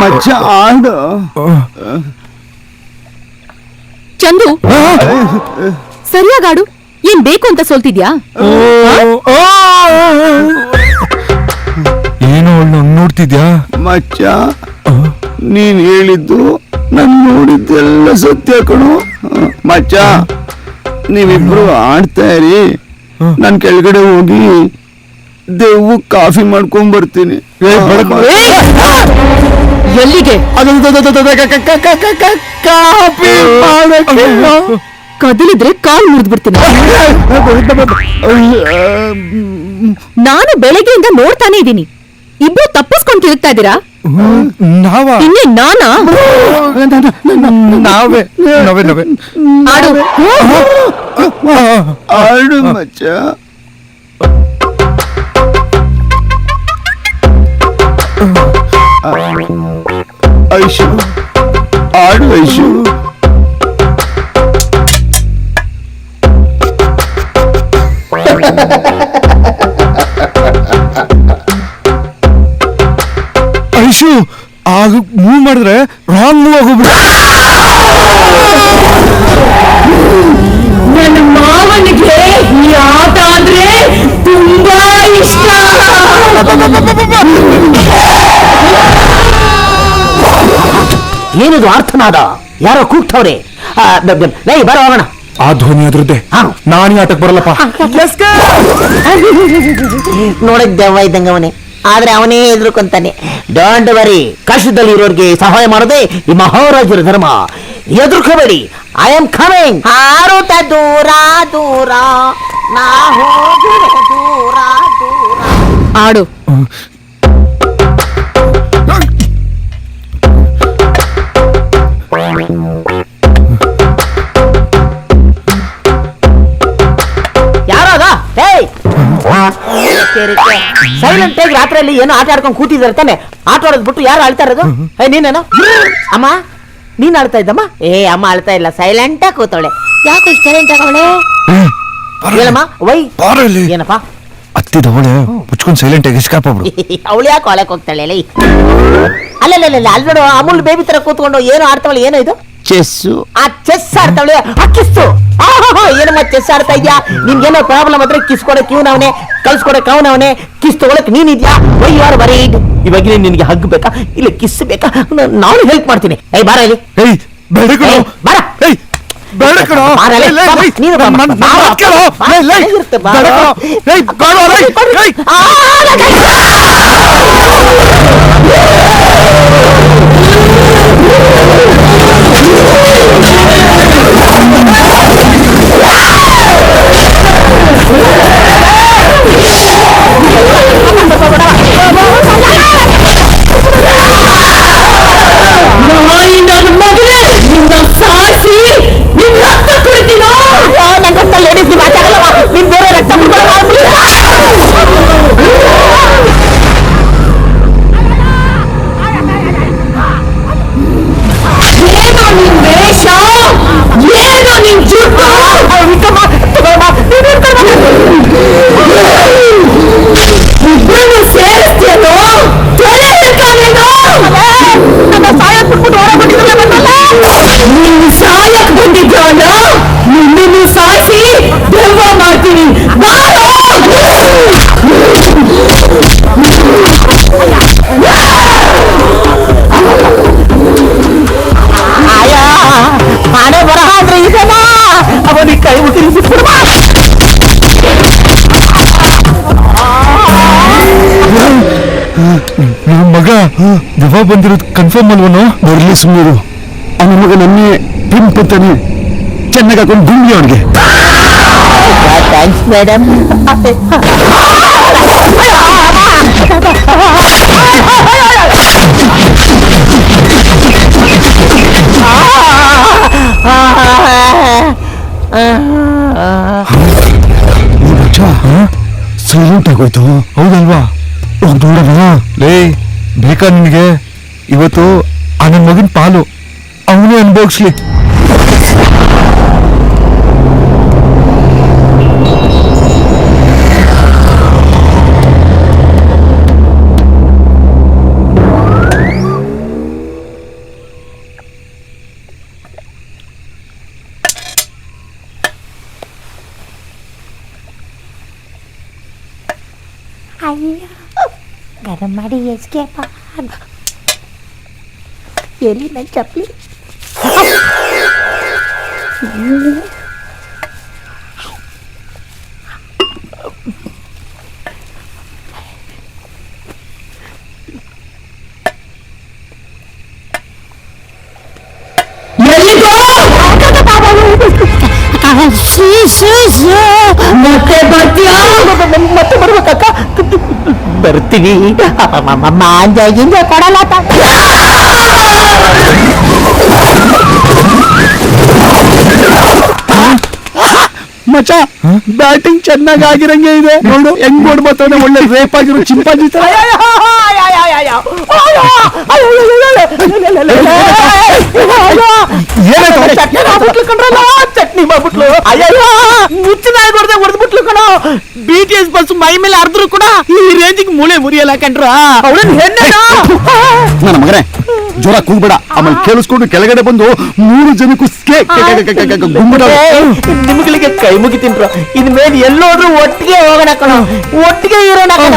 ಮಚ್ಚ ಆಡು. ಚಂದು ಸರಿಯಾಗಾಡು. ಏನ್ ಬೇಕು ಅಂತ ಸೋಲ್ತಿದ್ಯಾ? ಏನೋ ಅವಳು ನೋಡ್ತಿದ್ಯಾ? ಮಚ್ಚ ನೀನ್ ಹೇಳಿದ್ದು ನನ್ ನೋಡಿದ್ದೆಲ್ಲ ಸತ್ಯ ಕಣು. ಮಚ್ಚ ನೀವಿಬ್ರು ಆಡ್ತಾ ಇರಿ, ನಾನ್ ಕೆಳಗಡೆ ಹೋಗಿ ದೇವು ಕಾಫಿ ಮಾಡ್ಕೊಂಡ್ ಬರ್ತೀನಿ. ಎಲ್ಲಿಗೆ? ಕಾಫಿ ಕದಲಿದ್ರೆ ಕಾಲ್ ಮುರಿದು ಬಿಡ್ತೀನಿ. ನಾನು ಬೆಳಗ್ಗೆಯಿಂದ ನೋಡ್ತಾನೆ ಇದ್ದೀನಿ, ಇಬ್ರು ತಪ್ಪಿಸ್ಕೊಂಡು ತಿರುಗ್ತಾ ಇದ್ದೀರಾ. ಇನ್ನೇ ನಾನಾ? ನಾವೇ ಆಡು. ಆಡು ಮಚ್ಚ. ಐಶು ಆಡು ಐಶು. ಐಶು ಆಗ ಮೂವ್ ಮಾಡಿದ್ರೆ ರಾಂಗ್ ಮೂವ್ ಆಗೋಗ್ಬಿಡ. ನನ್ನ ಮಾವನಿಗೆ ಈ ಆಟ ಅಂದ್ರೆ ತುಂಬಾ ಇಷ್ಟ. ಏನಿದು ಅರ್ಥನಾದ? ಯಾರೋ ಕೂಗ್ತವ್ರೆ. ಬರೋ ಹೋಗೋಣ. ಆ ಧ್ವನಿ ಅದ್ರದ್ದೇ. ನಾನೀ ಆಟಕ್ಕೆ ಬರಲ್ಲಪ್ಪ. ನೋಡಕ್ ದೆವ್ವ ಇದ್ದಂಗ ಅವನೇ, ಆದ್ರೆ ಅವನೇ ಎದುರ್ಕೊಂತಾನೆ. ಡೋಂಟ್ ವರಿ, ಕಷ್ಟದಲ್ಲಿ ಇರೋರ್ಗೆ ಸಹಾಯ ಮಾಡೋದೇ ಈ ಮಹಾರಾಜರ ಧರ್ಮ. ಎದುರ್ಕೋಬೇಡಿ, ಐ ಆಮ್ ಕಮಿಂಗ್. ಹಾರುತ್ತ ದೂರ ದೂರ ನಾ ಹೋಗುವೆ ದೂರ ದೂರ. ಆಡು. ಯಾರೋದ? ಸೈಲೆಂಟ್ ಆಗಿ ರಾತ್ರಿಯಲ್ಲಿ ಏನೋ ಆಟ ಆಡ್ಕೊಂಡು ಕೂತಿದ್ದಾರೆ ತಾನೆ. ಆಟ ಆಡೋದ್ ಬಿಟ್ಟು ಯಾರು ಆಳ್ತಾ ಇರೋದು? ನೀನೇನೋ ಅಮ್ಮ, ನೀನ್ ಆಡ್ತಾ ಇದ್ದಮ್ಮ? ಅಮ್ಮ ಆಳ್ತಾ ಇಲ್ಲ, ಸೈಲೆಂಟ್ ಆಗಿ ಕೂತವಳೆ. ಯಾಕೆ ಸೈಲೆಂಟ್ ಆಗವಳೆ? ಹೇಳಮ್ಮ. ವೈ ಏನಪ್ಪ? ಹತ್ತಿದವಳೆ ಮುಚ್ಕೊಂಡು ಸೈಲೆಂಟ್ ಆಗಿ ಎಸ್ಕೇಪ್ ಆಗ್ಬಿಡು. ಅವಳು ಯಾಕೆ ಒಳಕ್ ಹೋಗ್ತಾಳೆ? ಅಲ್ಲ ಅಲ್ಲಿ ನೋಡು, ಅಮೂಲ್ ಬೇಬಿ ತರ ಕೂತ್ಕೊಂಡು ಏನೋ ಆಡ್ತಾವಳೆ. ಏನೋ ಇದು? ಚೆಸ್ಸು. ಆ ಚೆಸ್ ಆಡ್ತಾವಳೆ. ಆ ಕಿಸ್ಸು. ಏನಮ್ಮ ಚೆಸ್ ಆಡ್ತಾ ಇದ್ಯಾ? ನಿನ್ಗೇನೋ ಪ್ರಾಬ್ಲಮ್ ಆದ್ರೆ ಕಿಸ್ ಕೊಡಕ್ ಇವನವನೇ, ಕಳ್ಸ್ಕೊಡಕ್ ಅವನವನೇ, ಕಿಸ್ ತಗೊಳಕ್ ನೀನಿದ್ಯಾ? Why you are worried? ಇವಾಗ ನಿನ್ಗೆ ಹಗ್ ಬೇಕಾ ಇಲ್ಲ ಕಿಸ್ ಬೇಕಾ? ನಾನು ಹೆಲ್ಪ್ ಮಾಡ್ತೀನಿ. ಬಾರ ಇಲ್ಲಿ. ಬಾರ. ಮಗ ದೆವ್ವ ಬಂದಿರೋದು ಕನ್ಫರ್ಮ್ ಅಲ್ವನು? ಬರ್ಲಿ ಸುಮ್ಮರು. ಅವನ ಮಗ ನನ್ನೇ ಪಿಂಪ್ ಅಂತಾನೆ ಚೆನ್ನಾಗಿ ಹಾಕೊಂಡು ಗುಂಡಿ ಅವನಿಗೆ. Thanks madam. ಸೈಲೆಂಟ್ ಆಗೋಯ್ತು. ಹೌದಲ್ವಾ? ನೋಡೋಣ. ಲೇ ಬೇಕಾ ನಿನಗೆ? ಇವತ್ತು ಆ ನನ್ನ ಮಗನ ಪಾಲು ಅವನೇ ಅನುಭವಿಸ್ಲಿ. ಅಯ್ಯೋ ಗರಂ ಮಾಡಿ ಎಸ್ಕೇಪ ಎಲ್ಲಿ ನನ್ನ ಚಪ್ಪಲಿ ಮತ್ತೆ ಬರ್ತೀಯಾ? ಮತ್ತೆ ಬರ್ಬೇಕಕ್ಕ ಬರ್ತೀವಿ ಮಾಂಜ ಗಿಂಜ ಕೊಡಲ್ಲ ಮಚ ಬ್ಯಾಟಿಂಗ್ ಚೆನ್ನಾಗಿ ಆಗಿರಂಗೆ ಇದೆ ನೋಡು ಹೆಂಗ್ ಓಡ್ಬರ್ತಾನೆ ಒಳ್ಳೆ ರೇಪ್ ಆಗಿರೋ ಚಿಂಪಾಂಜಿ ತರ ಚಟ್ನಿ ಮಾಡ್ಬಿಟ್ಲು ಅಯ್ಯೋ ಮುಚ್ಚಿನ ಹೊಡೆದ್ಬಿಟ್ಲು ಕಣ BTS ಬಸ್ ಮೈ ಮೇಲೆ ಅರ್ದ್ರು ಕೂಡ ಈ ರೇಂಜಿಗೆ ಮೂಳೆ ಮುರಿಯಲ್ಲ ಕಂಡ್ರ ಅವಳನ್ನ ಹೆಣ್ಣೇನಾ ನನ್ನ ಮಗನೇ ಜ್ವರ ಕೂಗ್ಬೇಡ ಆಮೇಲೆ ಕೇಳಿಸ್ಕೊಂಡು ಕೆಳಗಡೆ ಬಂದು 3 ಜನಕ್ಕೂ ಗುಂಬಿಡ ನಿಮ್ಗಳಿಗೆ ಕೈ ಮುಗಿತೀನ್ರ ಇನ್ಮೇಲೆ ಎಲ್ಲೋದ್ರು ಒಟ್ಟಿಗೆ ಹೋಗೋಣ ಕಣ ಒಟ್ಟಿಗೆ ಇರೋಣ ಕಣ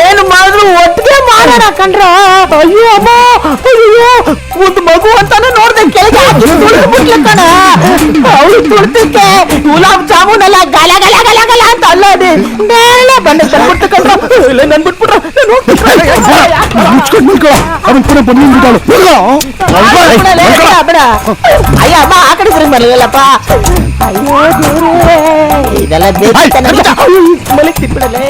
ಏನು ಮಾಡಿದ್ರು ಒಟ್ಟಿಗೆ ಮಾಡೋಣ ಕಣ್ರ ಅಯ್ಯೋ ಅಮ್ಮ ಅಯ್ಯೋ ಒಂದು ಮಗು ಅಂತಾನೆ ನೋಡ್ದೆ ಕೆಳಗೆ ತುಳಿದ್ಬಿಟ್ಲು ಕಣ ಅವಳು ತುಳಿದಕ್ಕೆ ಗುಲಾಬ್ ಜಾಮೂನ್ ಎಲ್ಲ ಗಲ ಗಲ ಗಲ ಗಲ ಅಂತ ಅಲ್ಲೋದೆ ಮೇಲೆ ಬಂದು ತಂದ್ಬಿಟ್ಟು ಕಣ್ರ ಇಲ್ಲ ನನ್ ಬಿಟ್ಬಿಟ್ರ ಮುಚ್ಕೊಂಡು ನಿಂತ್ಕೊಳ್ಳೋ ಅವನ್ ಕೂಡ ಬಂದ್ಬಿಟ್ಟಾಳು ಅಯ್ಯ ಅಮ್ಮ ಆ ಕಡೆ ಸರಿ ಬರಲಿಲ್ಲಪ್ಪ ಅಯ್ಯೋ ದೇವ್ರೇ ಇದೆಲ್ಲ ಬೇಕು ಮಲಗ್ತಿದ್ಬಿಡಲೇ